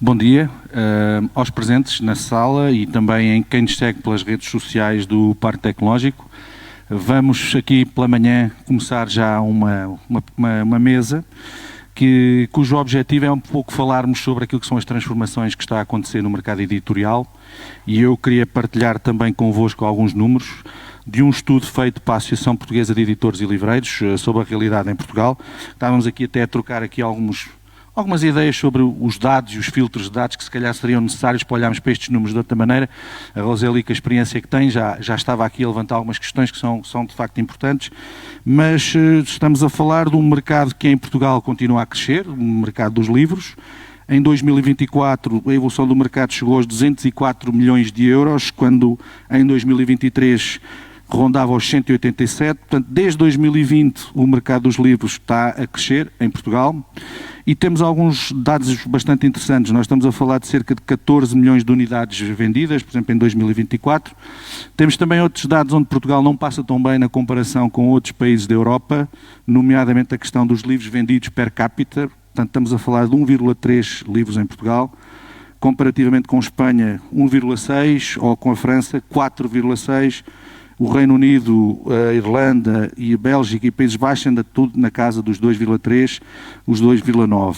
Bom dia aos presentes na sala e também em quem nos segue pelas redes sociais do Parque Tecnológico. Vamos aqui pela manhã começar já uma mesa cujo objetivo é um pouco falarmos sobre aquilo que são as transformações que está a acontecer no mercado editorial, e eu queria partilhar também convosco alguns números de um estudo feito para a Associação Portuguesa de Editores e Livreiros sobre a realidade em Portugal. Estávamos aqui até a trocar aqui algumas ideias sobre os dados e os filtros de dados que se calhar seriam necessários para olharmos para estes números de outra maneira. A Roseli, com a experiência que tem, já estava aqui a levantar algumas questões que são de facto importantes, mas estamos a falar de um mercado que em Portugal continua a crescer, o mercado dos livros. Em 2024, a evolução do mercado chegou aos 204 milhões de euros, quando em 2023 rondava aos 187, portanto, desde 2020 o mercado dos livros está a crescer em Portugal e temos alguns dados bastante interessantes. Nós estamos a falar de cerca de 14 milhões de unidades vendidas, por exemplo, em 2024. Temos também outros dados onde Portugal não passa tão bem na comparação com outros países da Europa, nomeadamente a questão dos livros vendidos per capita. Portanto, estamos a falar de 1,3 livros em Portugal, comparativamente com Espanha 1,6, ou com a França 4,6, o Reino Unido, a Irlanda e a Bélgica e Países Baixos anda tudo na casa dos 2,3, os 2,9.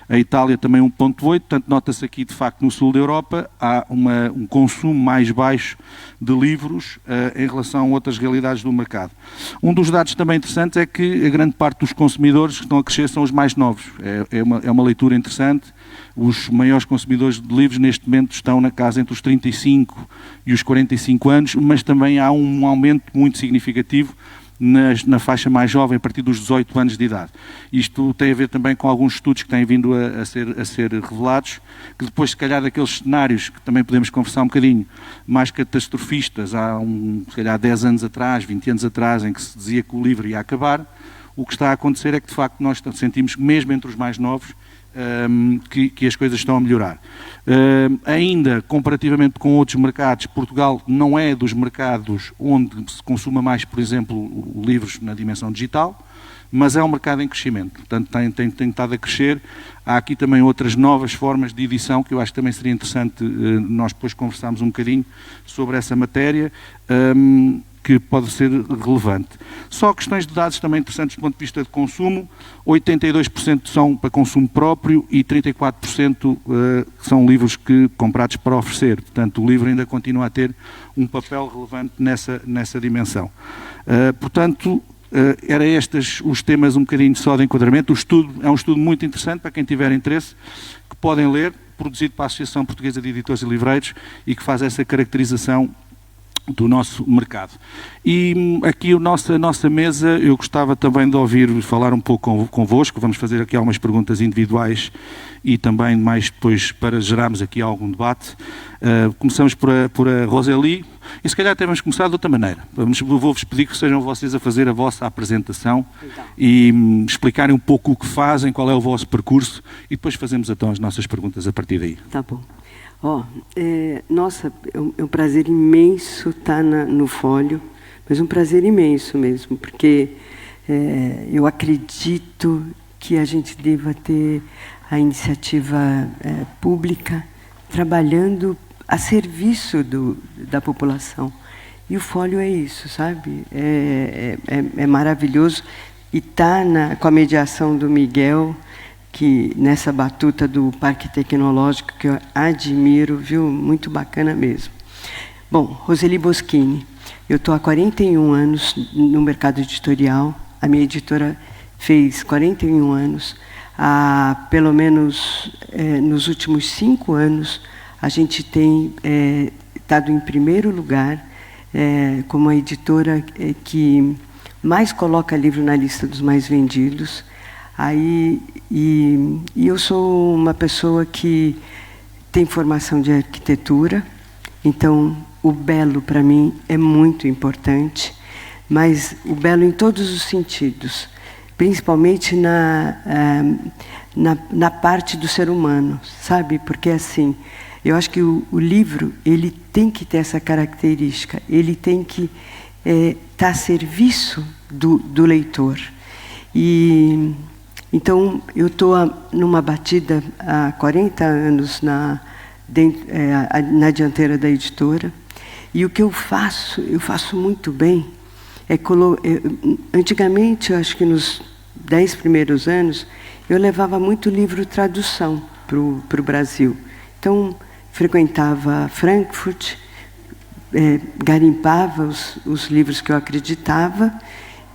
A Itália também 1,8, portanto nota-se aqui de facto no sul da Europa há um consumo mais baixo de livros em relação a outras realidades do mercado. Um dos dados também interessantes é que a grande parte dos consumidores que estão a crescer são os mais novos. É uma leitura interessante. Os maiores consumidores de livros neste momento estão na casa entre os 35 e os 45 anos, mas também há um aumento muito significativo na faixa mais jovem, a partir dos 18 anos de idade. Isto tem a ver também com alguns estudos que têm vindo a ser revelados, que depois, se calhar, daqueles cenários que também podemos conversar um bocadinho, mais catastrofistas, se calhar 10 anos atrás, 20 anos atrás, em que se dizia que o livro ia acabar, o que está a acontecer é que, de facto, nós sentimos, mesmo entre os mais novos, que as coisas estão a melhorar. Ainda, comparativamente com outros mercados, Portugal não é dos mercados onde se consuma mais, por exemplo, livros na dimensão digital, mas é um mercado em crescimento, portanto tem estado a crescer. Há aqui também outras novas formas de edição que eu acho que também seria interessante nós depois conversarmos um bocadinho sobre essa matéria, que pode ser relevante. Só questões de dados também interessantes do ponto de vista de consumo: 82% são para consumo próprio e 34% são livros comprados para oferecer. Portanto, o livro ainda continua a ter um papel relevante nessa dimensão. Portanto, eram estes os temas um bocadinho só de enquadramento. O estudo é um estudo muito interessante para quem tiver interesse, que podem ler, produzido para a Associação Portuguesa de Editores e Livreiros e que faz essa caracterização do nosso mercado. E aqui a nossa mesa, eu gostava também de ouvir falar um pouco convosco. Vamos fazer aqui algumas perguntas individuais e também mais depois para gerarmos aqui algum debate. Começamos por a Roseli e se calhar até vamos começar de outra maneira. Vou-vos pedir que sejam vocês a fazer a vossa apresentação e explicarem um pouco o que fazem, qual é o vosso percurso e depois fazemos então as nossas perguntas a partir daí. Tá bom. Nossa, é um prazer imenso estar no Folio, mas um prazer imenso mesmo, porque eu acredito que a gente deva ter a iniciativa pública trabalhando a serviço da população. E o Folio é isso, sabe? É maravilhoso. E está com a mediação do Miguel, que nessa batuta do Parque Tecnológico, que eu admiro, viu? Muito bacana mesmo. Bom, Roseli Boschini, eu estou há 41 anos no mercado editorial, a minha editora fez 41 anos, pelo menos nos últimos 5 anos, a gente tem estado em primeiro lugar como a editora que mais coloca livro na lista dos mais vendidos. E eu sou uma pessoa que tem formação de arquitetura, então o belo para mim é muito importante, mas o belo em todos os sentidos, principalmente na parte do ser humano, sabe? Porque assim, eu acho que o livro ele tem que ter essa característica, ele tem que estar a serviço do leitor. E Então, eu estou numa batida há 40 anos na dianteira da editora, e o que eu faço muito bem, antigamente, eu acho que nos 10 primeiros anos, eu levava muito livro tradução para o Brasil. Então, frequentava Frankfurt, garimpava os livros que eu acreditava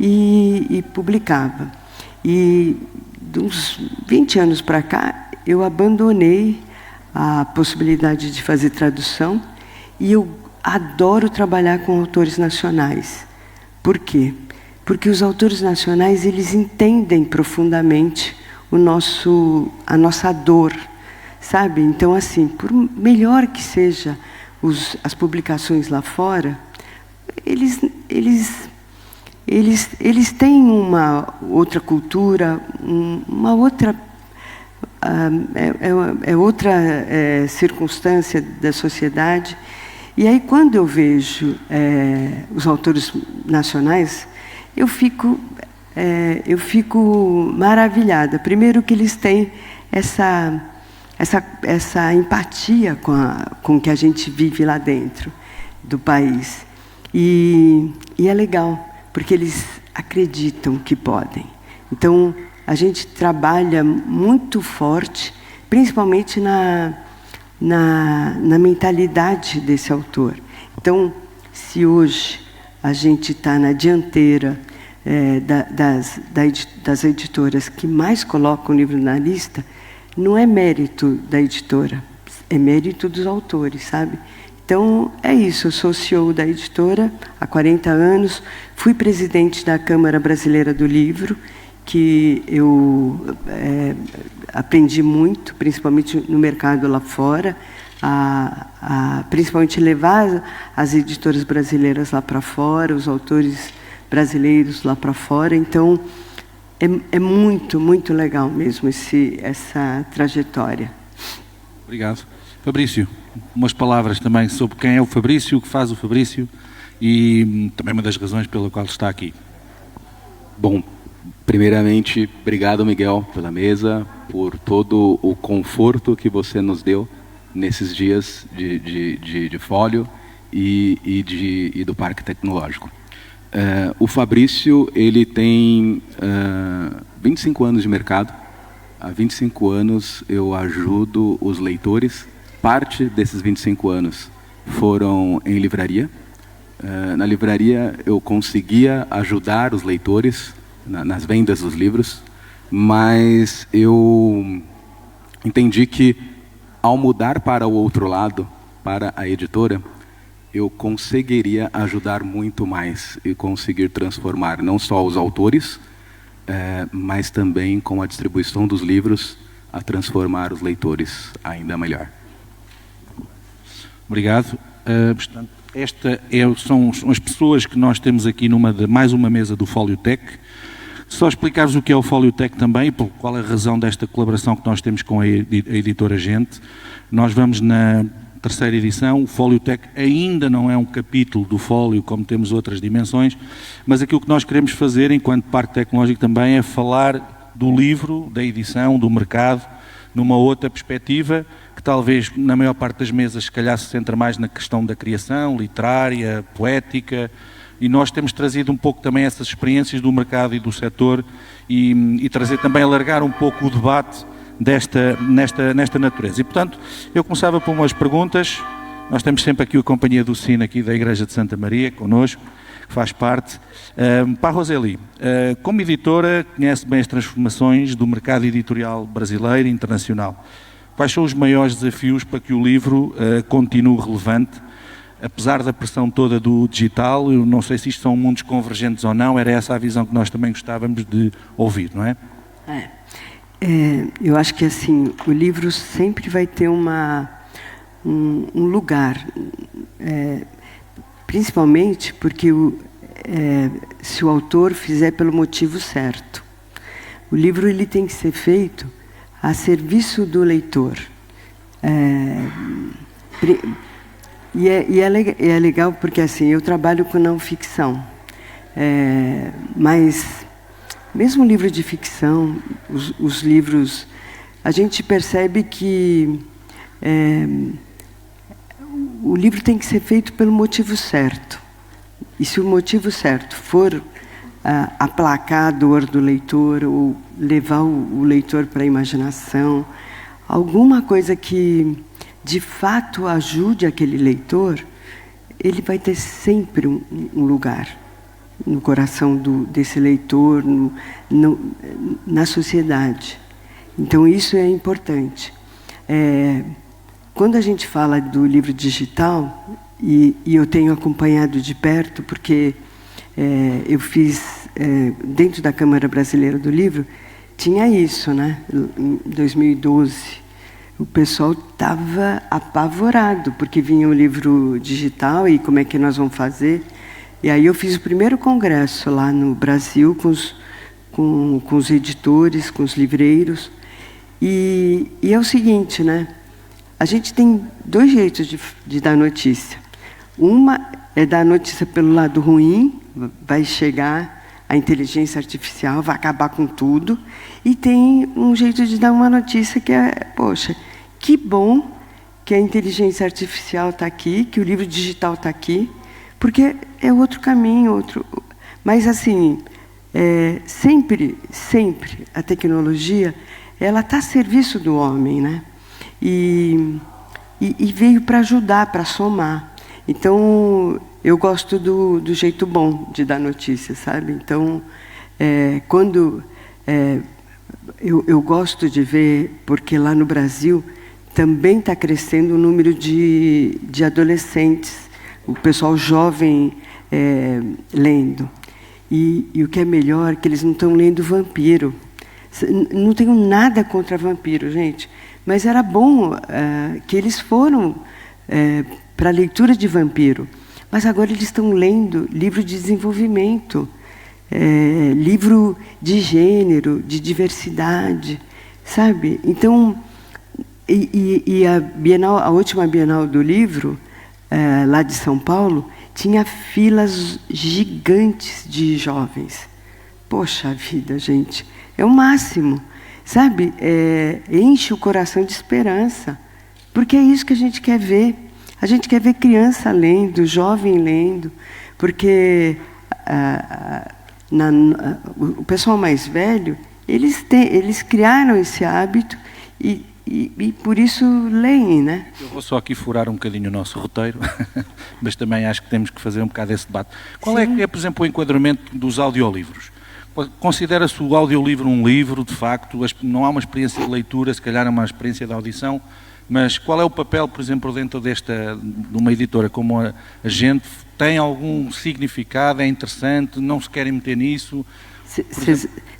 e publicava. E de uns 20 anos para cá, eu abandonei a possibilidade de fazer tradução e eu adoro trabalhar com autores nacionais. Por quê? Porque os autores nacionais, eles entendem profundamente a nossa dor, sabe? Então, assim, por melhor que seja as publicações lá fora, eles têm uma outra cultura, uma outra outra circunstância da sociedade. E aí, quando eu vejo os autores nacionais, eu fico maravilhada. Primeiro que eles têm essa empatia com o que a gente vive lá dentro do país. E é legal, porque eles acreditam que podem. Então, a gente trabalha muito forte, principalmente na mentalidade desse autor. Então, se hoje a gente está na dianteira das editoras que mais colocam o livro na lista, não é mérito da editora, é mérito dos autores, sabe? Então, é isso. Eu sou CEO da editora há 40 anos, fui presidente da Câmara Brasileira do Livro, que eu aprendi muito, principalmente no mercado lá fora, principalmente levar as editoras brasileiras lá para fora, os autores brasileiros lá para fora. Então, é muito, muito legal mesmo essa trajetória. Obrigado. Fabrício, umas palavras também sobre quem é o Fabrício, o que faz o Fabrício e também uma das razões pela qual está aqui. Bom, primeiramente, obrigado, Miguel, pela mesa, por todo o conforto que você nos deu nesses dias de Fólio e do Parque Tecnológico. O Fabrício, ele tem 25 anos de mercado. Há 25 anos eu ajudo os leitores. Parte desses 25 anos foram em livraria. Na livraria eu conseguia ajudar os leitores nas vendas dos livros, mas eu entendi que ao mudar para o outro lado, para a editora, eu conseguiria ajudar muito mais e conseguir transformar não só os autores, mas também com a distribuição dos livros, a transformar os leitores ainda melhor. Obrigado. Portanto, são as pessoas que nós temos aqui mais uma mesa do Foliotec. Só explicar-vos o que é o Foliotec também, qual é a razão desta colaboração que nós temos com a editora Gente. Nós vamos na terceira edição. O Foliotec ainda não é um capítulo do Fólio, como temos outras dimensões, mas aquilo que nós queremos fazer, enquanto Parque Tecnológico também, é falar do livro, da edição, do mercado, numa outra perspectiva, que talvez na maior parte das mesas se calhar se centra mais na questão da criação, literária, poética, e nós temos trazido um pouco também essas experiências do mercado e do setor e trazer também, alargar um pouco o debate nesta natureza. E, portanto, eu começava por umas perguntas. Nós temos sempre aqui a companhia do Sino, aqui da Igreja de Santa Maria, connosco, que faz parte. Para a Roseli, como editora, conhece bem as transformações do mercado editorial brasileiro e internacional. Quais são os maiores desafios para que o livro continue relevante, apesar da pressão toda do digital? Eu não sei se isto são mundos convergentes ou não, era essa a visão que nós também gostávamos de ouvir, não é? Eu acho que assim, o livro sempre vai ter um lugar, principalmente porque se o autor fizer pelo motivo certo. O livro ele tem que ser feito a serviço do leitor. E é legal porque assim, eu trabalho com não ficção, mas mesmo livro de ficção, os livros, a gente percebe que o livro tem que ser feito pelo motivo certo. E se o motivo certo for aplacar a dor do leitor ou levar o leitor para a imaginação, alguma coisa que de fato ajude aquele leitor, ele vai ter sempre um lugar no coração desse leitor, na sociedade. Então isso é importante. Quando a gente fala do livro digital, e eu tenho acompanhado de perto, porque eu fiz, dentro da Câmara Brasileira do Livro, tinha isso, né? Em 2012. O pessoal estava apavorado, porque vinha o livro digital e como é que nós vamos fazer. E aí eu fiz o primeiro congresso lá no Brasil com os editores, com os livreiros. E é o seguinte, né? A gente tem dois jeitos de dar notícia. Uma é dar notícia pelo lado ruim, vai chegar a inteligência artificial, vai acabar com tudo. E tem um jeito de dar uma notícia que é, poxa, que bom que a inteligência artificial está aqui, que o livro digital está aqui, porque é outro caminho, outro. Mas assim, sempre a tecnologia, ela está a serviço do homem, né? E veio para ajudar, para somar. Então, eu gosto do jeito bom de dar notícia, sabe? Então, quando eu gosto de ver, porque lá no Brasil também está crescendo o número de adolescentes, o pessoal jovem lendo. E o que é melhor é que eles não estão lendo vampiro. Não tenho nada contra vampiro, gente, mas era bom que eles foram para a leitura de vampiro. Mas agora eles estão lendo livro de desenvolvimento, livro de gênero, de diversidade, sabe? Então, a última Bienal do Livro, lá de São Paulo, tinha filas gigantes de jovens. Poxa vida, gente, é o máximo, sabe? Enche o coração de esperança, porque é isso que a gente quer ver. A gente quer ver criança lendo, jovem lendo, porque o pessoal mais velho, eles criaram esse hábito e por isso leem, né? Eu vou só aqui furar um bocadinho o nosso roteiro, mas também acho que temos que fazer um bocado esse debate. Qual é que é, por exemplo, o enquadramento dos audiolivros? Considera-se o audiolivro um livro, de facto? Não há uma experiência de leitura, se calhar é uma experiência de audição, mas qual é o papel, por exemplo, dentro de uma editora como a gente? Tem algum significado? É interessante? Não se querem meter nisso?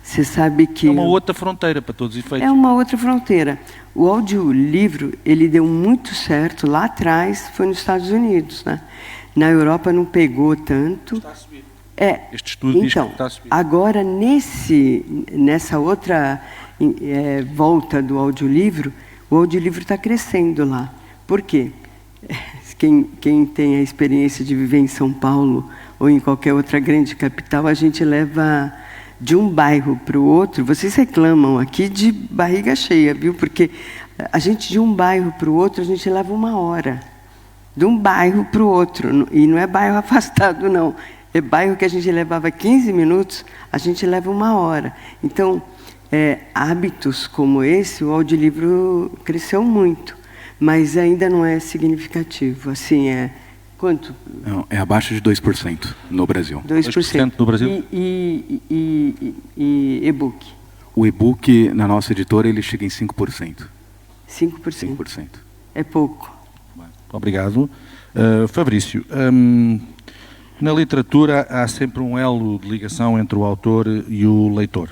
Você sabe que... É uma outra fronteira, para todos os efeitos. É uma outra fronteira. O audiolivro, ele deu muito certo lá atrás, foi nos Estados Unidos, né? Na Europa não pegou tanto. Está a subir. Este estudo diz que está a subir. Agora, nessa outra volta do audiolivro, o audiolivro está crescendo lá. Por quê? Quem tem a experiência de viver em São Paulo ou em qualquer outra grande capital, a gente leva de um bairro para o outro. Vocês reclamam aqui de barriga cheia, viu? Porque a gente, de um bairro para o outro, a gente leva 1 hora. De um bairro para o outro. E não é bairro afastado, não. É bairro que a gente levava 15 minutos, a gente leva 1 hora. Então, hábitos como esse, o audiolivro cresceu muito, mas ainda não é significativo. Assim, quanto? Não, é abaixo de 2% no Brasil. 2% no Brasil? E e-book? O e-book, na nossa editora, ele chega em 5%. 5%? 5%. É pouco. Obrigado. Fabrício, na literatura há sempre um elo de ligação entre o autor e o leitor.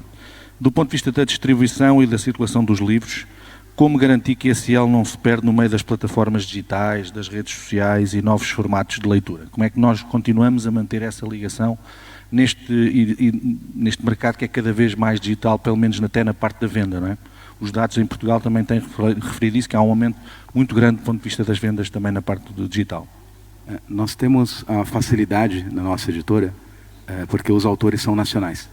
Do ponto de vista da distribuição e da circulação dos livros, como garantir que esse elo não se perde no meio das plataformas digitais, das redes sociais e novos formatos de leitura? Como é que nós continuamos a manter essa ligação neste mercado que é cada vez mais digital, pelo menos até na parte da venda, não é? Os dados em Portugal também têm referido isso, que há um aumento muito grande do ponto de vista das vendas também na parte do digital. Nós temos a facilidade na nossa editora, porque os autores são nacionais.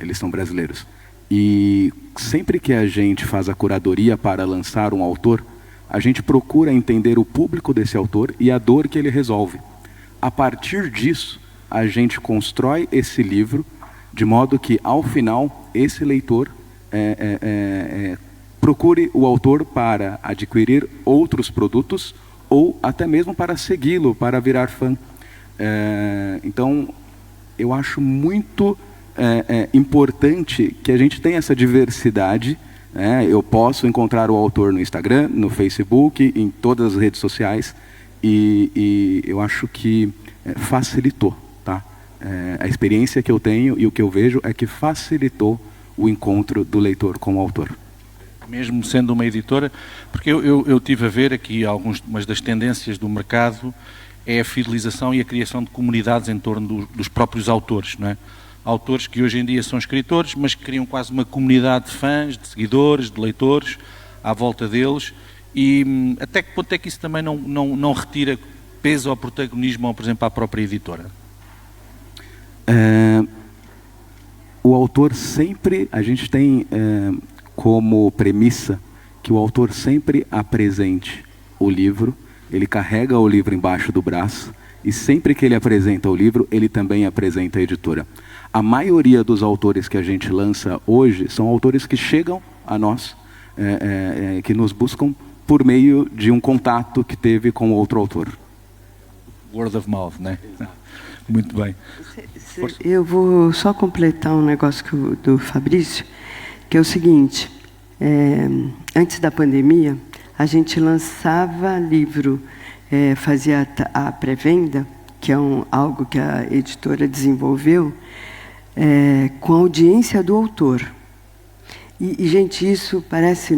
eles são brasileiros. E sempre que a gente faz a curadoria para lançar um autor, a gente procura entender o público desse autor e a dor que ele resolve. A partir disso, a gente constrói esse livro de modo que, ao final, esse leitor procure o autor para adquirir outros produtos ou até mesmo para segui-lo, para virar fã. Então, eu acho muito importante que a gente tenha essa diversidade. Eu posso encontrar o autor no Instagram, no Facebook, em todas as redes sociais, e eu acho que facilitou, tá? A experiência que eu tenho e o que eu vejo é que facilitou o encontro do leitor com o autor. Mesmo sendo uma editora, porque eu tive a ver aqui algumas das tendências do mercado, é a fidelização e a criação de comunidades em torno dos próprios autores, não é? Autores que hoje em dia são escritores, mas que criam quase uma comunidade de fãs, de seguidores, de leitores, à volta deles, e até que ponto é que isso também não retira peso ao protagonismo, ou, por exemplo, à própria editora? O autor sempre, a gente tem como premissa que o autor sempre apresente o livro, ele carrega o livro embaixo do braço, e sempre que ele apresenta o livro, ele também apresenta a editora. A maioria dos autores que a gente lança hoje são autores que chegam a nós, que nos buscam por meio de um contato que teve com outro autor. Word of mouth, né? Muito bem. Eu vou só completar um negócio do Fabrício, que é o seguinte: antes da pandemia, a gente lançava livro, fazia a pré-venda, que é algo que a editora desenvolveu, com a audiência do autor. E, gente, isso parece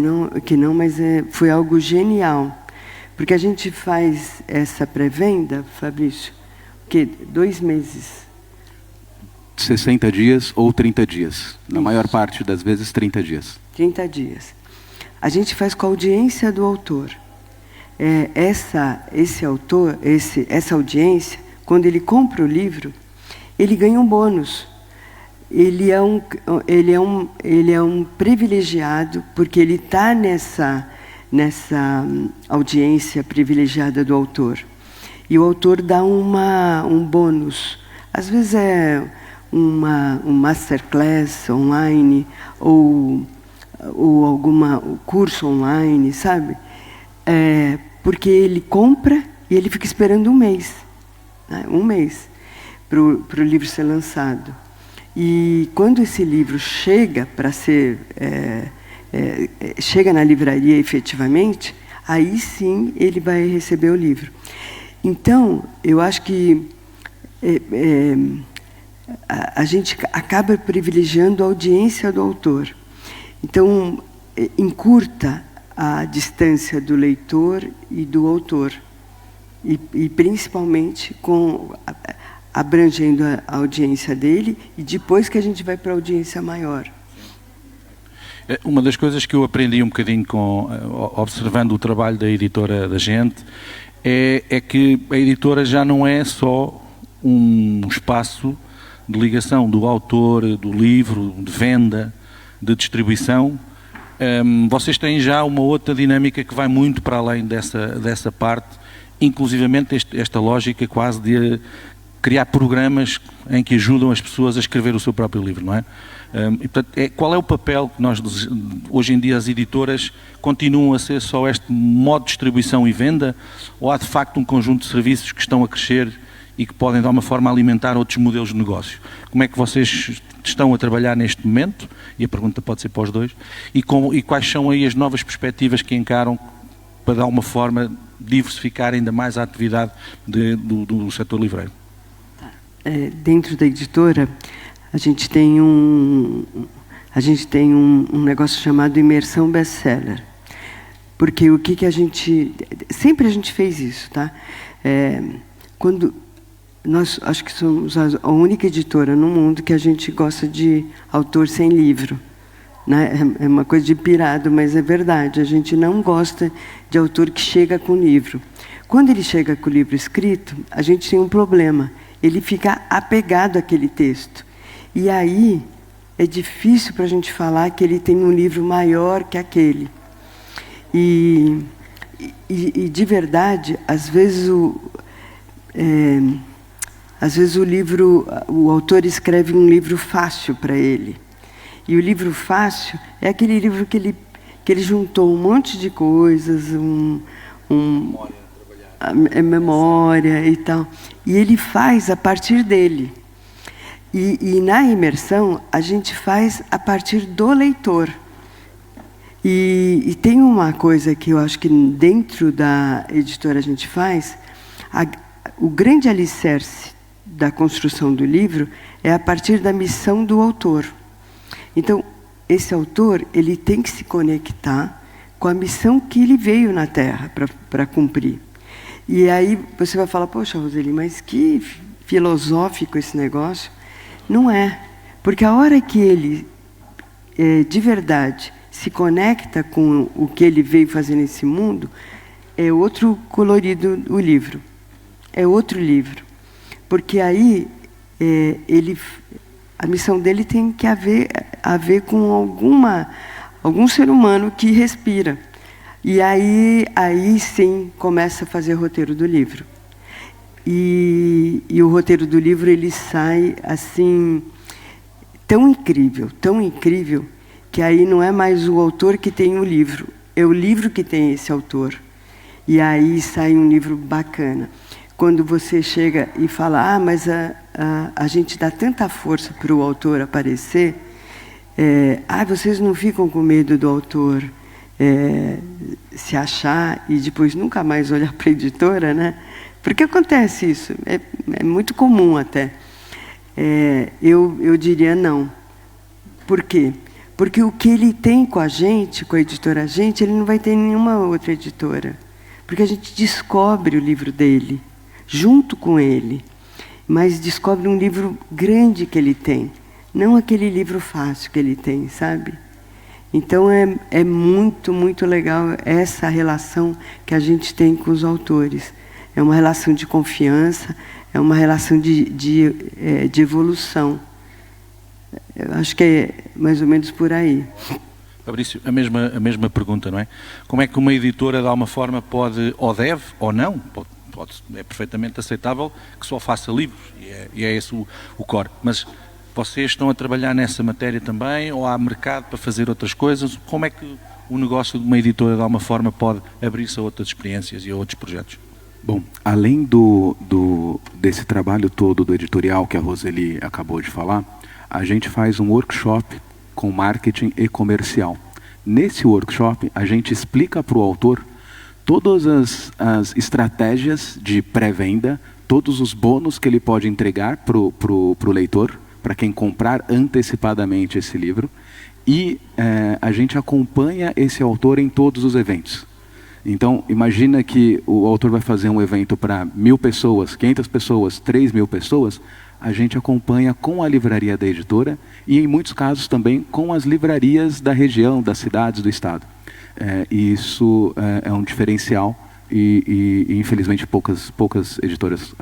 que não, mas foi algo genial. Porque a gente faz essa pré-venda, Fabrício, o quê? 2 meses? 60 dias ou 30 dias. Na maior parte das vezes, 30 dias. 30 dias. A gente faz com a audiência do autor. Essa audiência, quando ele compra o livro, ele ganha um bônus. Ele é um privilegiado, porque ele está nessa audiência privilegiada do autor. E o autor dá um bônus. Às vezes é um masterclass online, ou algum curso online, sabe? Porque ele compra e ele fica esperando um mês, né? Um mês, para o livro ser lançado. E quando esse livro chega para ser chega na livraria efetivamente, aí sim ele vai receber o livro. Então, eu acho que a gente acaba privilegiando a audiência do autor. Então, encurta a distância do leitor e do autor, e principalmente abrangendo a audiência dele, e depois que a gente vai para a audiência maior. Uma das coisas que eu aprendi um bocadinho observando o trabalho da editora da gente é que a editora já não é só um espaço de ligação do autor, do livro, de venda, de distribuição. Vocês têm já uma outra dinâmica que vai muito para além dessa parte, inclusivamente esta lógica quase de criar programas em que ajudam as pessoas a escrever o seu próprio livro, não é? E, portanto, qual é o papel que nós, hoje em dia, as editoras continuam a ser só este modo de distribuição e venda, ou há de facto um conjunto de serviços que estão a crescer e que podem, de alguma forma, alimentar outros modelos de negócio? Como é que vocês estão a trabalhar neste momento? E a pergunta pode ser para os dois. E quais são aí as novas perspectivas que encaram para, de alguma forma, diversificar ainda mais a atividade do setor livreiro? Dentro da editora, a gente tem um negócio chamado imersão best-seller. Porque o que a gente... Sempre a gente fez isso, tá? Quando nós, acho que somos a única editora no mundo que a gente gosta de autor sem livro, né? É uma coisa de pirado, mas é verdade. A gente não gosta de autor que chega com livro. Quando ele chega com o livro escrito, a gente tem um problema. Ele fica apegado àquele texto. E aí, é difícil para a gente falar que ele tem um livro maior que aquele. E de verdade, às vezes o livro, o autor escreve um livro fácil para ele. E o livro fácil é aquele livro que ele juntou um monte de coisas, memória e tal. E ele faz a partir dele. E na imersão, a gente faz a partir do leitor. E tem uma coisa que eu acho que dentro da editora a gente faz, o grande alicerce da construção do livro é a partir da missão do autor. Então, esse autor, ele tem que se conectar com a missão que ele veio na Terra para cumprir. E aí você vai falar, poxa, Roseli, mas que filosófico esse negócio. Não é. Porque a hora que ele, de verdade, se conecta com o que ele veio fazer nesse mundo, é outro colorido o livro. É outro livro. Porque aí a missão dele tem que haver com algum ser humano que respira. E aí sim começa a fazer o roteiro do livro. E o roteiro do livro ele sai assim tão incrível, que aí não é mais o autor que tem o livro, é o livro que tem esse autor. E aí sai um livro bacana. Quando você chega e fala, mas a gente dá tanta força para o autor aparecer, vocês não ficam com medo do autor se achar e depois nunca mais olhar para a editora, né? Porque acontece isso, é muito comum até. Eu diria não. Por quê? Porque o que ele tem com a gente, com a editora Gente, ele não vai ter em nenhuma outra editora. Porque a gente descobre o livro dele, junto com ele, mas descobre um livro grande que ele tem, não aquele livro fácil que ele tem, sabe? Então é muito, muito legal essa relação que a gente tem com os autores. É uma relação de confiança, é uma relação de evolução. Eu acho que é mais ou menos por aí. Fabrício, a mesma pergunta, não é? Como é que uma editora, de alguma forma, pode, ou deve, ou não, é perfeitamente aceitável que só faça livros, e é esse o core. Mas vocês estão a trabalhar nessa matéria também, ou há mercado para fazer outras coisas? Como é que o negócio de uma editora, de alguma forma, pode abrir-se a outras experiências e a outros projetos? Bom, além desse trabalho todo do editorial que a Roseli acabou de falar, a gente faz um workshop com marketing e comercial. Nesse workshop, a gente explica para o autor todas as estratégias de pré-venda, todos os bônus que ele pode entregar para o leitor, para quem comprar antecipadamente esse livro, e a gente acompanha esse autor em todos os eventos. Então, imagina que o autor vai fazer um evento para 1.000 pessoas, 500 pessoas, 3.000 pessoas, a gente acompanha com a livraria da editora e, em muitos casos, também com as livrarias da região, das cidades, do estado. E isso é um diferencial e infelizmente, poucas editoras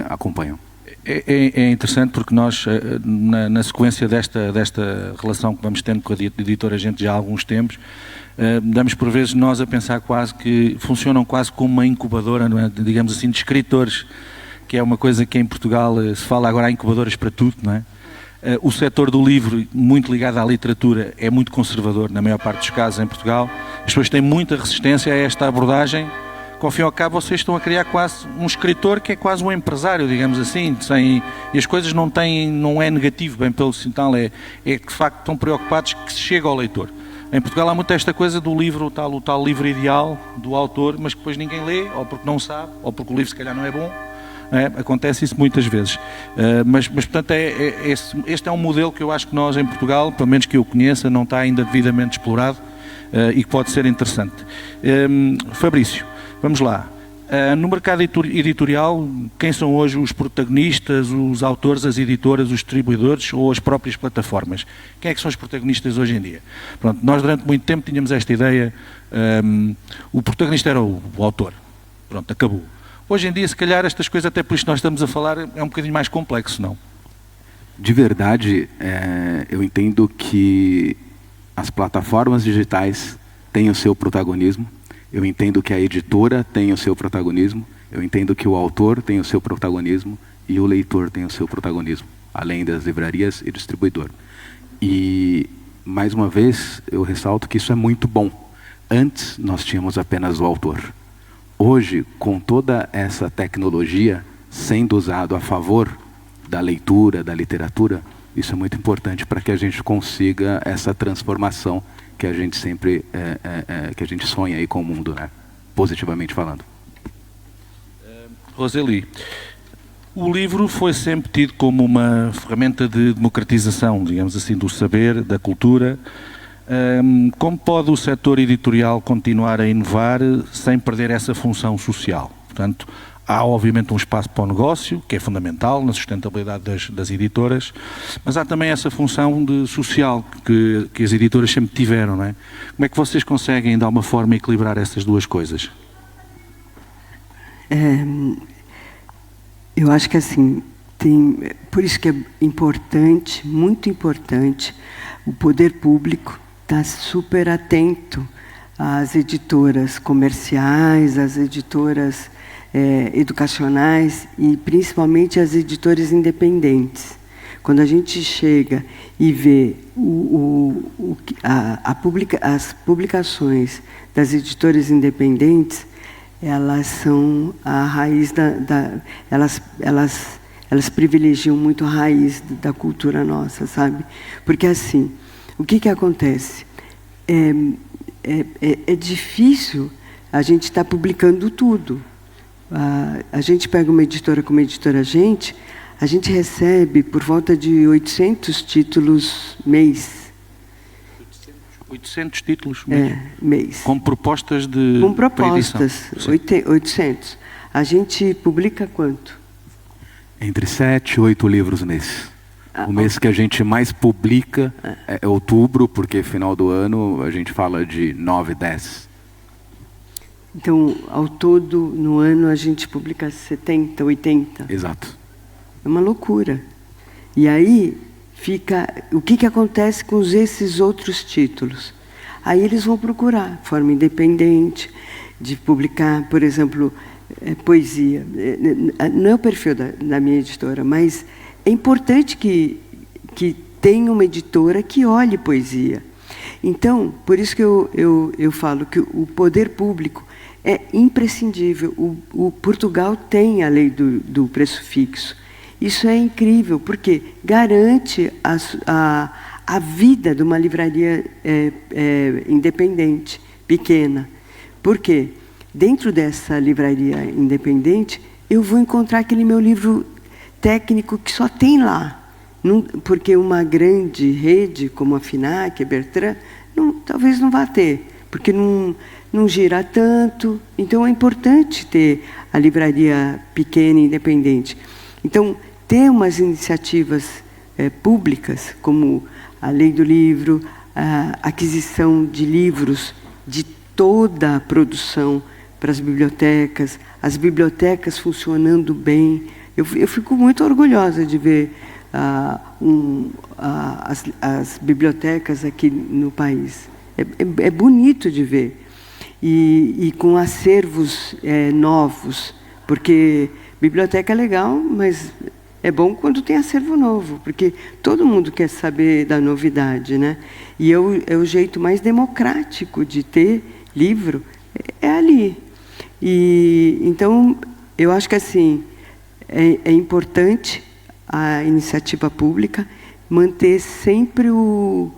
acompanham. É interessante porque nós, na sequência desta relação que vamos tendo com a editora Gente já há alguns tempos, damos por vezes nós a pensar quase que funcionam quase como uma incubadora, não é? Digamos assim, de escritores, que é uma coisa que em Portugal se fala agora, há incubadoras para tudo, não é? O setor do livro, muito ligado à literatura, é muito conservador na maior parte dos casos em Portugal. As pessoas têm muita resistência a esta abordagem. Com o fim e ao cabo, vocês estão a criar quase um escritor que é quase um empresário, digamos assim, e as coisas não é negativo, bem pelo sinal, é que de facto estão preocupados que se chegue ao leitor. Em Portugal há muito esta coisa do livro, o tal livro ideal do autor, mas que depois ninguém lê, ou porque não sabe, ou porque o livro se calhar não é bom. Acontece isso muitas vezes. Mas portanto, este é um modelo que eu acho que nós em Portugal, pelo menos que eu conheça, não está ainda devidamente explorado e que pode ser interessante. Fabrício, vamos lá. No mercado editorial, quem são hoje os protagonistas, os autores, as editoras, os distribuidores ou as próprias plataformas? Quem é que são os protagonistas hoje em dia? Pronto, nós durante muito tempo tínhamos esta ideia, o protagonista era o autor. Pronto, acabou. Hoje em dia, se calhar, estas coisas, até por isto que nós estamos a falar, é um bocadinho mais complexo, não? De verdade, eu entendo que as plataformas digitais têm o seu protagonismo, eu entendo que a editora tem o seu protagonismo, eu entendo que o autor tem o seu protagonismo e o leitor tem o seu protagonismo, além das livrarias e distribuidor. E, mais uma vez, eu ressalto que isso é muito bom. Antes, nós tínhamos apenas o autor. Hoje, com toda essa tecnologia sendo usado a favor da leitura, da literatura, isso é muito importante para que a gente consiga essa transformação que a gente sempre que a gente sonha aí com o mundo, né? Positivamente falando. Roseli, o livro foi sempre tido como uma ferramenta de democratização, digamos assim, do saber, da cultura. Como pode o setor editorial continuar a inovar sem perder essa função social? Portanto, há obviamente um espaço para o negócio, que é fundamental na sustentabilidade das editoras, mas há também essa função social que as editoras sempre tiveram, não é? Como é que vocês conseguem, de alguma forma, equilibrar essas duas coisas? Eu acho que assim, por isso que é importante, muito importante, o poder público estar super atento às editoras comerciais, às editoras educacionais e principalmente às editoras independentes. Quando a gente chega e vê as publicações das editoras independentes, elas são a raiz elas privilegiam muito a raiz da cultura nossa, sabe? Porque assim, o que acontece? É difícil a gente estar publicando tudo. A gente pega uma editora como a Editora Gente, a gente recebe por volta de 800 títulos mês. 800 títulos mês? Mês. Com propostas de... Com propostas, 800. A gente publica quanto? Entre 7 e 8 livros mês. O mês que a gente mais publica é outubro, porque final do ano a gente fala de 9, 10. Então, ao todo, no ano, a gente publica 70, 80. Exato. É uma loucura. E aí, o que acontece com esses outros títulos? Aí eles vão procurar forma independente de publicar, por exemplo, poesia. Não é o perfil da minha editora, mas é importante que tenha uma editora que olhe poesia. Então, por isso que eu falo que o poder público é imprescindível. O Portugal tem a lei do preço fixo. Isso é incrível, porque garante a vida de uma livraria independente, pequena. Por quê? Dentro dessa livraria independente, eu vou encontrar aquele meu livro técnico que só tem lá. Porque uma grande rede, como a FINAC, a Bertrand, talvez não vá ter, porque não gira tanto. Então, é importante ter a livraria pequena e independente. Então, ter umas iniciativas públicas, como a Lei do Livro, a aquisição de livros de toda a produção para as bibliotecas funcionando bem. Eu fico muito orgulhosa de ver as bibliotecas aqui no país. É bonito de ver. E com acervos novos, porque biblioteca é legal, mas é bom quando tem acervo novo, porque todo mundo quer saber da novidade, né? E é o jeito mais democrático de ter livro, é ali. E então, eu acho que assim, é importante a iniciativa pública manter sempre o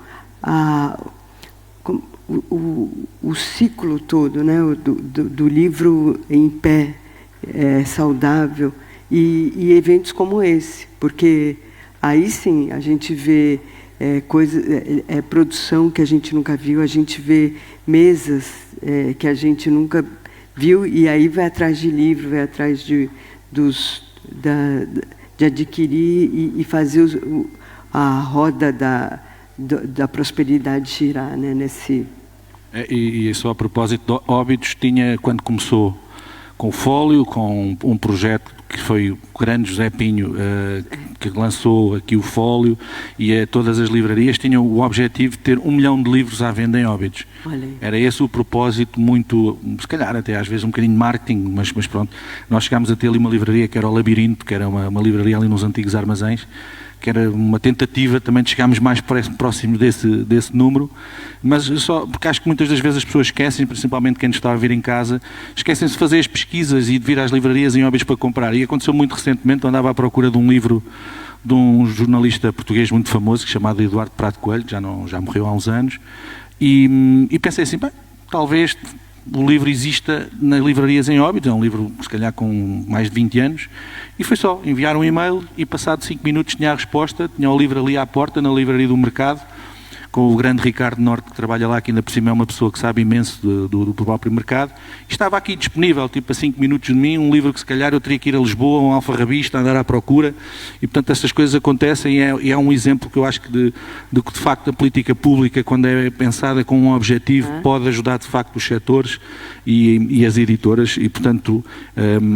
ciclo todo, né? do livro em pé, saudável, e eventos como esse, porque aí sim a gente vê produção que a gente nunca viu, a gente vê mesas que a gente nunca viu, e aí vai atrás de livro, vai atrás de adquirir e fazer a roda da prosperidade girar, né, nesse... E só a propósito, Óbidos tinha, quando começou com o Fólio, com um projeto que foi o grande José Pinho que lançou aqui o Fólio, e todas as livrarias tinham o objetivo de ter 1 milhão de livros à venda em Óbidos. Era esse o propósito, muito, se calhar até às vezes um bocadinho de marketing, mas pronto, nós chegámos a ter ali uma livraria que era o Labirinto, que era uma livraria ali nos antigos armazéns, que era uma tentativa também de chegarmos mais próximo desse número, mas só porque acho que muitas das vezes as pessoas esquecem, principalmente quem nos está a vir em casa, esquecem-se de fazer as pesquisas e de vir às livrarias em Óbidos para comprar. E aconteceu muito recentemente, eu andava à procura de um livro de um jornalista português muito famoso, chamado Eduardo Prado Coelho, que já morreu há uns anos, e pensei assim, bem, talvez o livro exista nas livrarias em Óbidos, é um livro, se calhar, com mais de 20 anos, e foi só enviar um e-mail e, passado 5 minutos, tinha a resposta, tinha o livro ali à porta, na livraria do Mercado, com o grande Ricardo Norte, que trabalha lá, que ainda por cima é uma pessoa que sabe imenso do próprio mercado, e estava aqui disponível, tipo a 5 minutos de mim, um livro que se calhar eu teria que ir a Lisboa, um alfarrabista, andar à procura, e portanto essas coisas acontecem, e é um exemplo que eu acho que de que de facto a política pública, quando é pensada com um objetivo, pode ajudar de facto os setores e as editoras, e portanto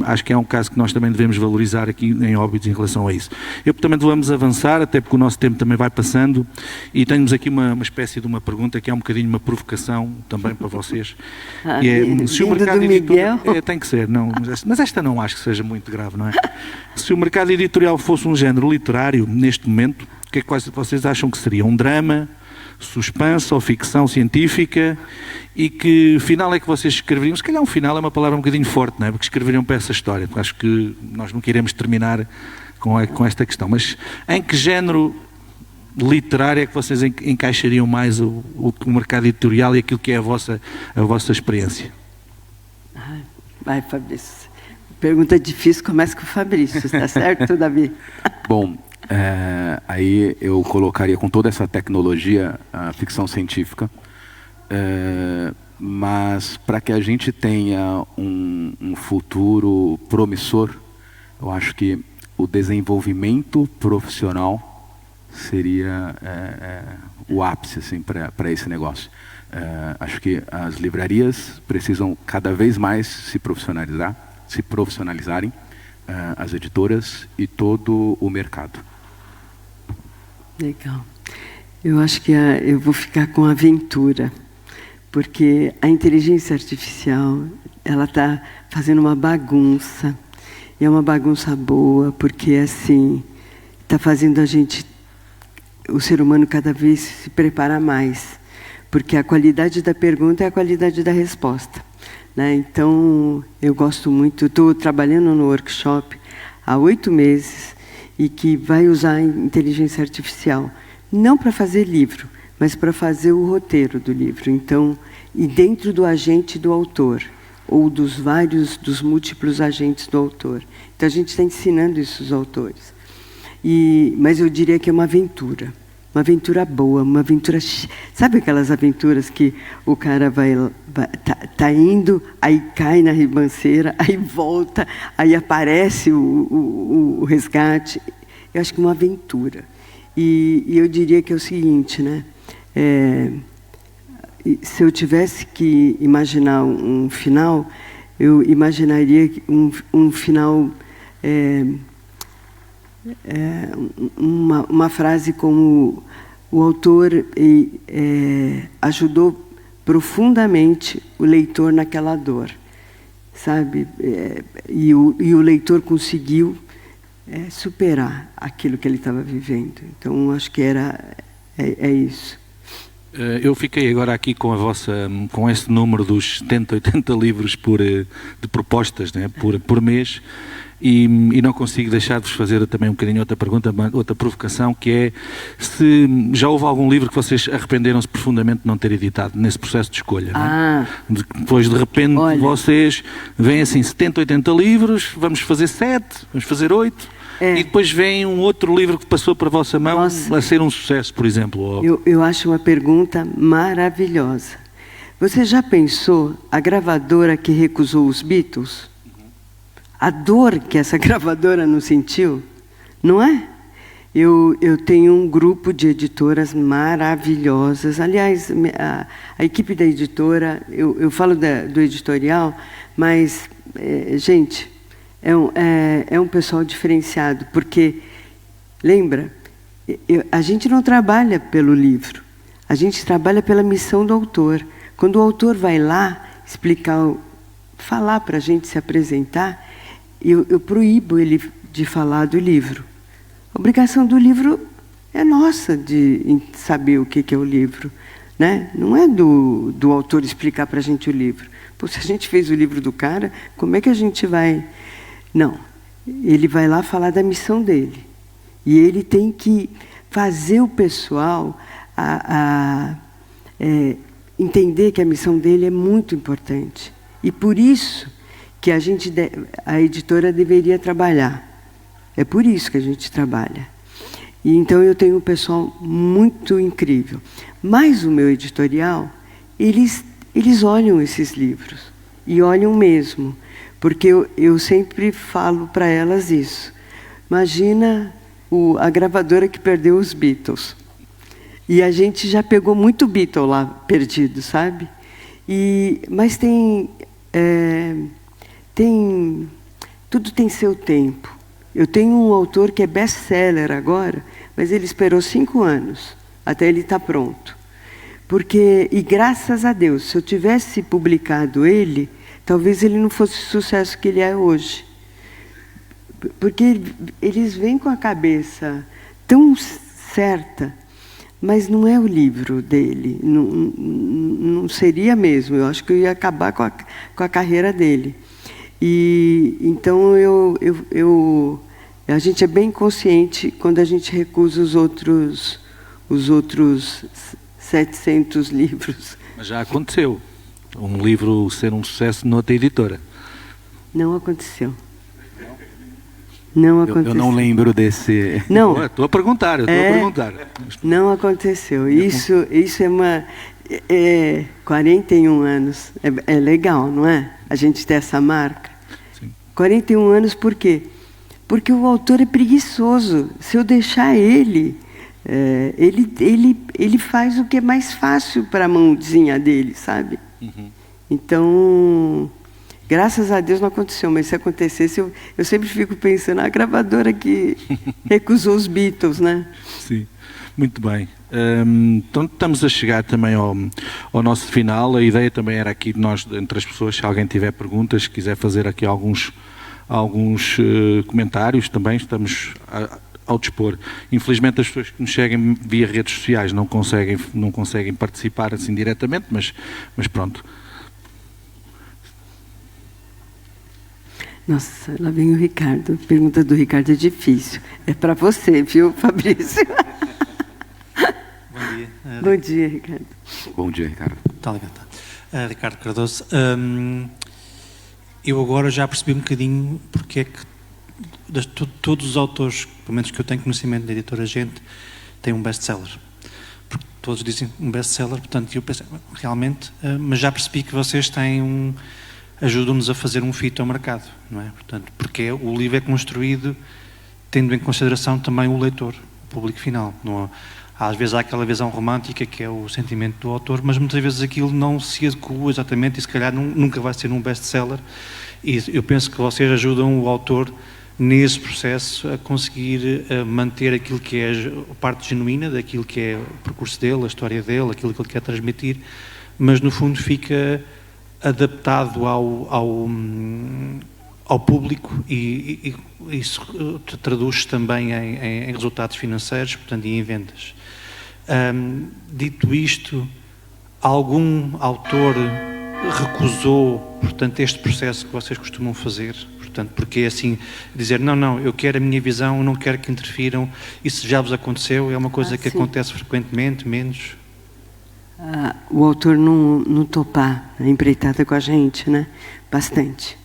acho que é um caso que nós também devemos valorizar aqui em Óbidos em relação a isso. Eu também vamos avançar, até porque o nosso tempo também vai passando, e tenho-nos aqui uma espécie de uma pergunta que é um bocadinho uma provocação também para vocês. E é, se o mercado editorial... tem que ser, não, mas esta não acho que seja muito grave, não é? Se o mercado editorial fosse um género literário, neste momento, o que é que vocês acham que seria? Um drama, suspense ou ficção científica? E que final é que vocês escreveriam? Se calhar um final é uma palavra um bocadinho forte, não é? Porque escreveriam para essa história. Porque acho que nós não queremos terminar com esta questão. Mas em que género literário é que vocês encaixariam mais o mercado editorial e aquilo que é a vossa experiência? Vai, Fabrício. Pergunta difícil, começa com o Fabrício, está certo, Davi? Bom, aí eu colocaria com toda essa tecnologia a ficção científica, mas para que a gente tenha um futuro promissor, eu acho que o desenvolvimento profissional seria o ápice assim, para esse negócio. Acho que as livrarias precisam cada vez mais se profissionalizarem, as editoras e todo o mercado. Legal. Eu acho que eu vou ficar com a aventura, porque a inteligência artificial ela está fazendo uma bagunça, e é uma bagunça boa, porque assim está fazendo o ser humano cada vez se preparar mais, porque a qualidade da pergunta é a qualidade da resposta, né? Então, eu gosto muito, estou trabalhando no workshop há 8 meses, e que vai usar a inteligência artificial, não para fazer livro, mas para fazer o roteiro do livro. Então, e dentro do agente do autor, ou dos múltiplos agentes do autor. Então, a gente está ensinando isso aos autores. Mas eu diria que é uma aventura boa, uma aventura... Sabe aquelas aventuras que o cara tá indo, aí cai na ribanceira, aí volta, aí aparece o resgate? Eu acho que é uma aventura. E eu diria que é o seguinte, né? Se eu tivesse que imaginar um final, eu imaginaria um final... uma frase como o autor ajudou profundamente o leitor naquela dor, sabe? E o leitor conseguiu superar aquilo que ele estava vivendo. Então, acho que é isso. Eu fiquei agora aqui com esse número dos 70, 80 livros de propostas, né, por mês. E não consigo deixar de vos fazer também um bocadinho outra pergunta, outra provocação, que é se já houve algum livro que vocês arrependeram-se profundamente de não ter editado nesse processo de escolha, não é? Depois de repente vocês veem assim 70, 80 livros, vamos fazer 7, vamos fazer 8, e depois vem um outro livro que passou para a vossa mão a ser um sucesso, por exemplo. Eu acho uma pergunta maravilhosa. Você já pensou a gravadora que recusou os Beatles? A dor que essa gravadora não sentiu, não é? Eu tenho um grupo de editoras maravilhosas. Aliás, a equipe da editora, eu falo do editorial, mas, gente, é um pessoal diferenciado, porque, lembra, a gente não trabalha pelo livro, a gente trabalha pela missão do autor. Quando o autor vai lá explicar, falar para a gente se apresentar, eu proíbo ele de falar do livro. A obrigação do livro é nossa, de saber o que é o livro, né? Não é do autor explicar para a gente o livro. Pô, se a gente fez o livro do cara, como é que a gente vai... Não, ele vai lá falar da missão dele. E ele tem que fazer o pessoal entender que a missão dele é muito importante. E por isso que a editora deveria trabalhar. É por isso que a gente trabalha. E então eu tenho um pessoal muito incrível. Mas o meu editorial, eles olham esses livros. E olham mesmo. Porque eu sempre falo para elas isso. Imagina a gravadora que perdeu os Beatles. E a gente já pegou muito Beatle lá perdido, sabe? Mas tudo tem seu tempo. Eu tenho um autor que é best-seller agora, mas ele esperou 5 anos até ele estar pronto. E graças a Deus, se eu tivesse publicado ele, talvez ele não fosse o sucesso que ele é hoje. Porque eles vêm com a cabeça tão certa, mas não é o livro dele. Não seria mesmo. Eu acho que eu ia acabar com a carreira dele. E então a gente é bem consciente quando a gente recusa os outros 700 livros. Mas já aconteceu. Um livro ser um sucesso noutra editora. Não aconteceu. Não aconteceu. Eu não lembro desse... Não. Estou a perguntar, Não aconteceu. Isso é 41 anos. É legal, não é? A gente ter essa marca. Sim. 41 anos por quê? Porque o autor é preguiçoso. Se eu deixar ele faz o que é mais fácil para a mãozinha dele, sabe? Uhum. Então, graças a Deus não aconteceu, mas se acontecesse, eu sempre fico pensando, a gravadora que recusou os Beatles, né? Sim, muito bem. Então estamos a chegar também ao nosso final. A ideia também era aqui de nós, entre as pessoas, se alguém tiver perguntas, quiser fazer aqui alguns comentários, também estamos ao dispor. Infelizmente as pessoas que nos seguem via redes sociais não conseguem participar assim diretamente, mas pronto. Nossa, lá vem o Ricardo. A pergunta do Ricardo é difícil. É para você, viu, Fabrício? Bom dia. Bom dia, Ricardo. Bom dia, Ricardo. Tá ligado, tá. Ricardo Cardoso. Eu agora já percebi um bocadinho porque é que todos os autores, pelo menos que eu tenho conhecimento da editora Gente, têm um best-seller. Porque todos dizem um best-seller, portanto, eu pensei, realmente, mas já percebi que vocês têm ajudam-nos a fazer um fit ao mercado, não é? Portanto, porque o livro é construído tendo em consideração também o leitor, o público final. Às vezes há aquela visão romântica que é o sentimento do autor, mas muitas vezes aquilo não se adequa exatamente e se calhar nunca vai ser um best-seller. E eu penso que vocês ajudam o autor nesse processo a conseguir manter aquilo que é a parte genuína daquilo que é o percurso dele, a história dele, aquilo que ele quer transmitir, mas no fundo fica adaptado ao público e isso traduz também em resultados financeiros, portanto, e em vendas. Dito isto, algum autor recusou, portanto, este processo que vocês costumam fazer? Portanto, porque é assim, dizer, não, eu quero a minha visão, não quero que interfiram. Isso já vos aconteceu? É uma coisa que acontece frequentemente, menos? O autor não topar a empreitada com a gente, né? Bastante.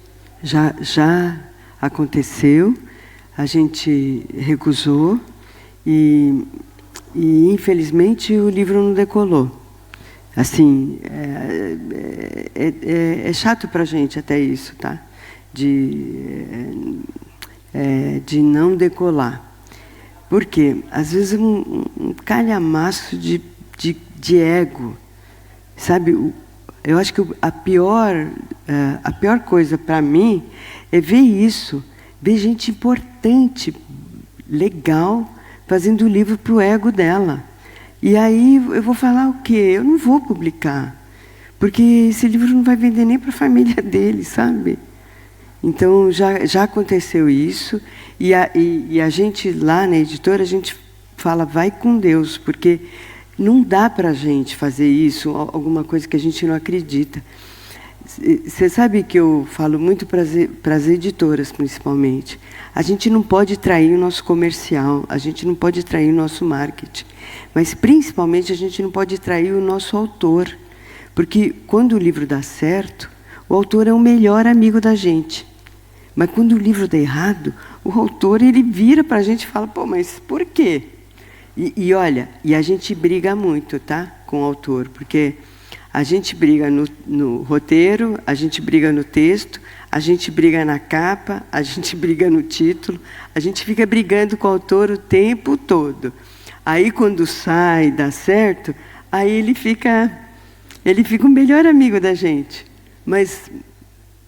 Já aconteceu, a gente recusou e infelizmente o livro não decolou. Assim, é chato para a gente até isso, tá? De não decolar. Porque, às vezes, um calhamaço de ego, sabe? Eu acho que a pior coisa para mim é ver isso, ver gente importante, legal, fazendo livro para o ego dela. E aí eu vou falar o quê? Eu não vou publicar, porque esse livro não vai vender nem para a família dele, sabe? Então, já aconteceu isso, e a gente lá na editora, a gente fala, vai com Deus, porque não dá para a gente fazer isso, alguma coisa que a gente não acredita. Você sabe que eu falo muito para as editoras, principalmente. A gente não pode trair o nosso comercial, a gente não pode trair o nosso marketing, mas, principalmente, a gente não pode trair o nosso autor, porque, quando o livro dá certo, o autor é o melhor amigo da gente. Mas, quando o livro dá errado, o autor ele vira para a gente e fala, pô, mas por quê? E olha, a gente briga muito, tá, com o autor, porque a gente briga no roteiro, a gente briga no texto, a gente briga na capa, a gente briga no título, a gente fica brigando com o autor o tempo todo. Aí, quando sai, dá certo, aí ele fica o melhor amigo da gente. Mas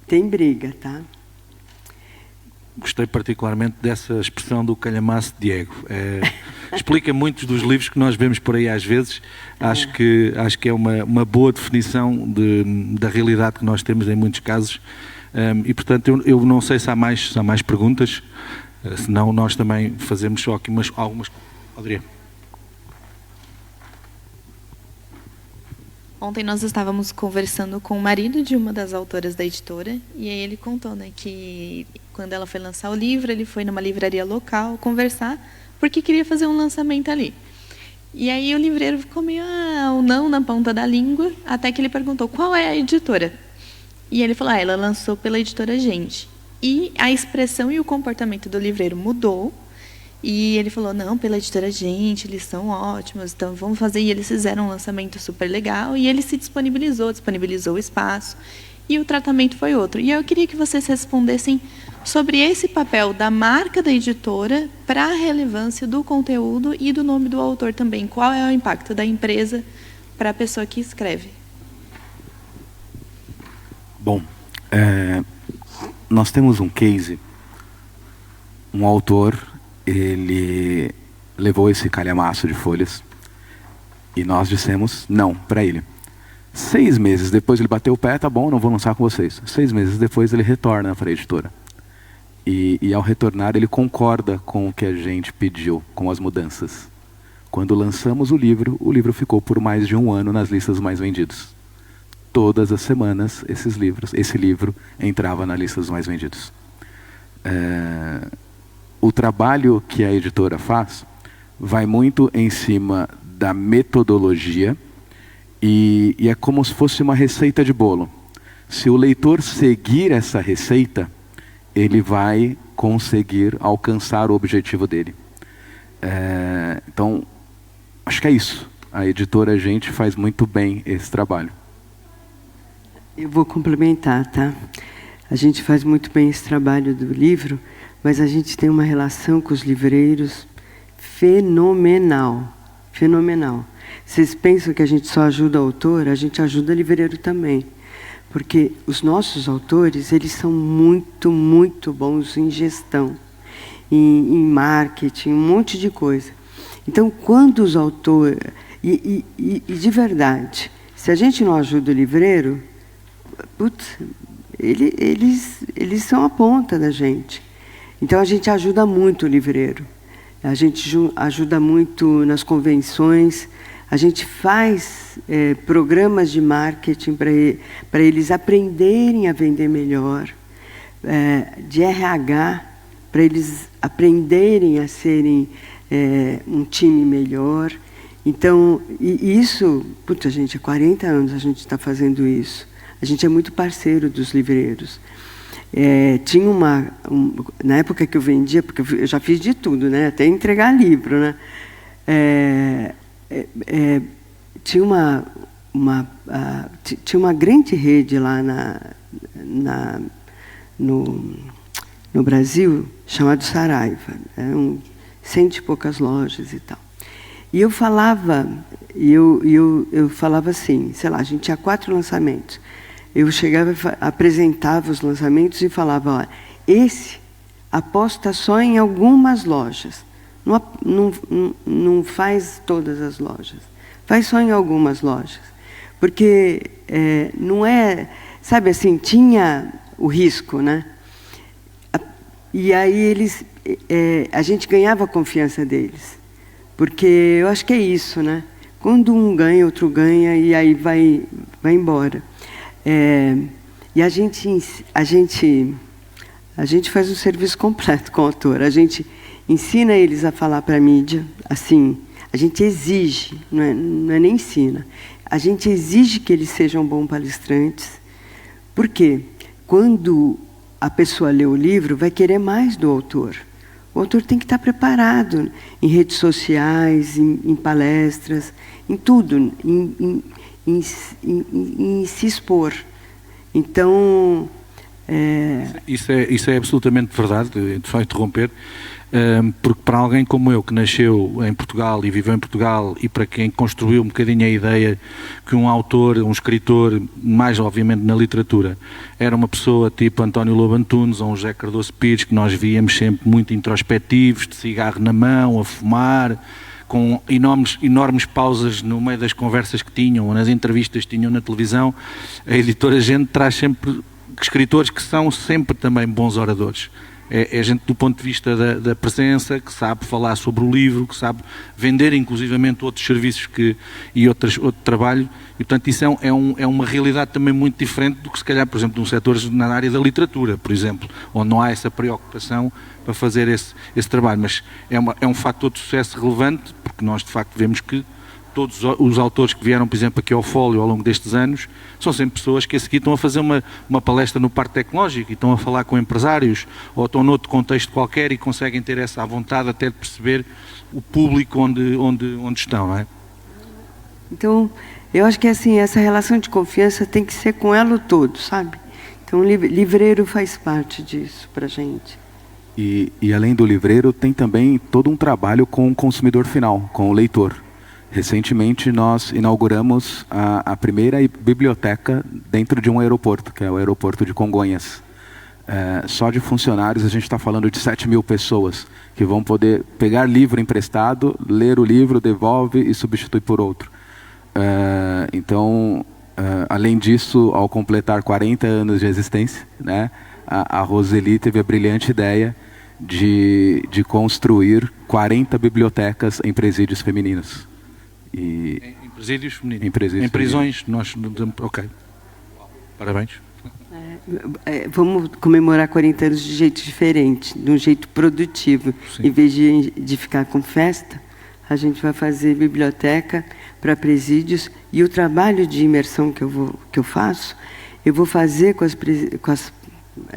tem briga, tá? Gostei particularmente dessa expressão do calhamaço de ego. Explica muitos dos livros que nós vemos por aí às vezes. Acho que é uma boa definição da realidade que nós temos em muitos casos. E, portanto, eu não sei se há mais perguntas. Senão, nós também fazemos só aqui algumas... Adriana. Ontem nós estávamos conversando com o marido de uma das autoras da editora, e aí ele contou, né, que quando ela foi lançar o livro, ele foi numa livraria local conversar, porque queria fazer um lançamento ali. E aí o livreiro ficou meio um não na ponta da língua, até que ele perguntou, qual é a editora? E ele falou, ela lançou pela editora Gente. E a expressão e o comportamento do livreiro mudou, e ele falou, não, pela editora Gente, eles são ótimos, então vamos fazer. E eles fizeram um lançamento super legal, e ele se disponibilizou o espaço, e o tratamento foi outro. E eu queria que vocês respondessem sobre esse papel da marca da editora para a relevância do conteúdo e do nome do autor também. Qual é o impacto da empresa para a pessoa que escreve? Bom, nós temos um case, um autor, ele levou esse calhamaço de folhas e nós dissemos não para ele. 6 meses depois ele bateu o pé, tá bom, não vou lançar com vocês. 6 meses depois ele retorna para a editora. E ao retornar ele concorda com o que a gente pediu, com as mudanças. Quando lançamos o livro ficou por mais de 1 ano nas listas mais vendidos. Todas as semanas esse livro entrava na lista dos mais vendidos. O trabalho que a editora faz vai muito em cima da metodologia e é como se fosse uma receita de bolo. Se o leitor seguir essa receita, ele vai conseguir alcançar o objetivo dele. Então, acho que é isso. A editora Gente faz muito bem esse trabalho. Eu vou complementar, tá? A gente faz muito bem esse trabalho do livro, mas a gente tem uma relação com os livreiros fenomenal. Fenomenal. Vocês pensam que a gente só ajuda o autor? A gente ajuda o livreiro também. Porque os nossos autores, eles são muito, muito bons em gestão, em marketing, um monte de coisa. Então, quando os autores... E de verdade, se a gente não ajuda o livreiro, putz, eles são a ponta da gente. Então, a gente ajuda muito o livreiro. A gente ajuda muito nas convenções. A gente faz programas de marketing para eles aprenderem a vender melhor, de RH, para eles aprenderem a serem um time melhor. Então, isso, puta, gente, há 40 anos a gente está fazendo isso. A gente é muito parceiro dos livreiros. Tinha na época que eu vendia, porque eu já fiz de tudo, né? Até entregar livro, né? Tinha uma grande rede lá no Brasil chamado Saraiva. Era um 100 e poucas lojas e tal. E eu falava, eu falava assim, sei lá, a gente tinha 4 lançamentos. Eu chegava, apresentava os lançamentos e falava, olha, esse aposta só em algumas lojas. Não faz todas as lojas. Faz só em algumas lojas. Porque não é... Sabe assim, tinha o risco, né? E aí a gente ganhava a confiança deles. Porque eu acho que é isso, né? Quando um ganha, outro ganha, e aí vai embora. E a gente faz um serviço completo com o autor. A gente ensina eles a falar para a mídia, assim, a gente exige, não é nem ensina, a gente exige que eles sejam bons palestrantes. Por quê? Quando a pessoa lê o livro, vai querer mais do autor. O autor tem que estar preparado em redes sociais, em palestras, em tudo, em se expor. Então... Isso é absolutamente verdade, só interromper, porque para alguém como eu, que nasceu em Portugal e viveu em Portugal, e para quem construiu um bocadinho a ideia que um autor, um escritor, mais obviamente na literatura, era uma pessoa tipo António Lobo Antunes ou um José Cardoso Pires, que nós víamos sempre muito introspectivos, de cigarro na mão, a fumar, com enormes pausas no meio das conversas que tinham, ou nas entrevistas que tinham na televisão. A editora Gente traz sempre escritores que são sempre também bons oradores. É gente do ponto de vista da presença, que sabe falar sobre o livro, que sabe vender inclusivamente outros serviços e outro trabalho, e portanto isso é uma realidade também muito diferente do que se calhar, por exemplo, de um setor na área da literatura, por exemplo, onde não há essa preocupação para fazer esse trabalho, mas é um fator de sucesso relevante, porque nós de facto vemos que todos os autores que vieram, por exemplo, aqui ao Fólio ao longo destes anos, são sempre pessoas que a seguir estão a fazer uma palestra no Parque Tecnológico e estão a falar com empresários, ou estão noutro contexto qualquer e conseguem ter essa vontade até de perceber o público onde estão, não é? Então, eu acho que assim, essa relação de confiança tem que ser com ela todo, sabe? Então, o livreiro faz parte disso para a gente. E além do livreiro, tem também todo um trabalho com o consumidor final, com o leitor. Recentemente nós inauguramos a primeira biblioteca dentro de um aeroporto, que é o aeroporto de Congonhas. Só de funcionários a gente está falando de 7.000 pessoas que vão poder pegar livro emprestado, ler o livro, devolve e substitui por outro. Então, além disso, ao completar 40 anos de existência, né, a Roseli teve a brilhante ideia de construir 40 bibliotecas em presídios femininos. Em presídios femininos. Em prisões, ok. Parabéns. Vamos comemorar 40 anos de jeito diferente, de um jeito produtivo. Sim. Em vez de ficar com festa, a gente vai fazer biblioteca para presídios, e o trabalho de imersão que eu faço, eu vou fazer com as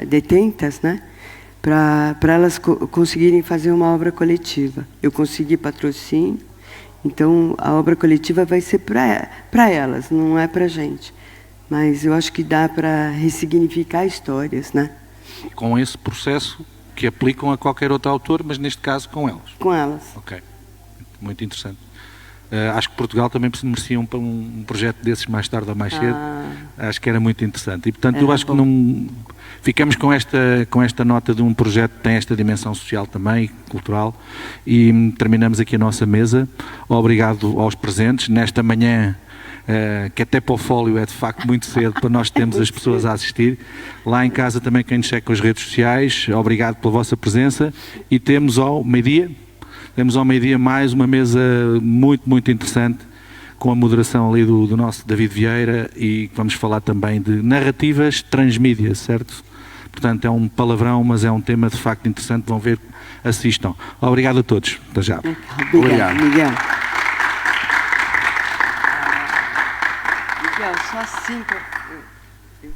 detentas, né? Para elas conseguirem fazer uma obra coletiva. Eu consegui patrocínio. Então, a obra coletiva vai ser para elas, não é para a gente. Mas eu acho que dá para ressignificar histórias, né? Com esse processo que aplicam a qualquer outro autor, mas neste caso com elas. Com elas. Ok. Muito interessante. Acho que Portugal também merecia um projeto desses mais tarde ou mais cedo. Acho que era muito interessante. E, portanto, eu acho que não... Ficamos com esta nota de um projeto que tem esta dimensão social também, cultural, e terminamos aqui a nossa mesa. Obrigado aos presentes nesta manhã, que até para o Fólio é de facto muito cedo para nós termos as pessoas a assistir. Lá em casa também quem nos checa as redes sociais, obrigado pela vossa presença, e temos ao meio-dia mais uma mesa muito, muito interessante, com a moderação ali do nosso David Vieira, e vamos falar também de narrativas transmídia, certo? Portanto, é um palavrão, mas é um tema de facto interessante. Vão ver, assistam. Obrigado a todos. Até já. Obrigado. Miguel, só assim que eu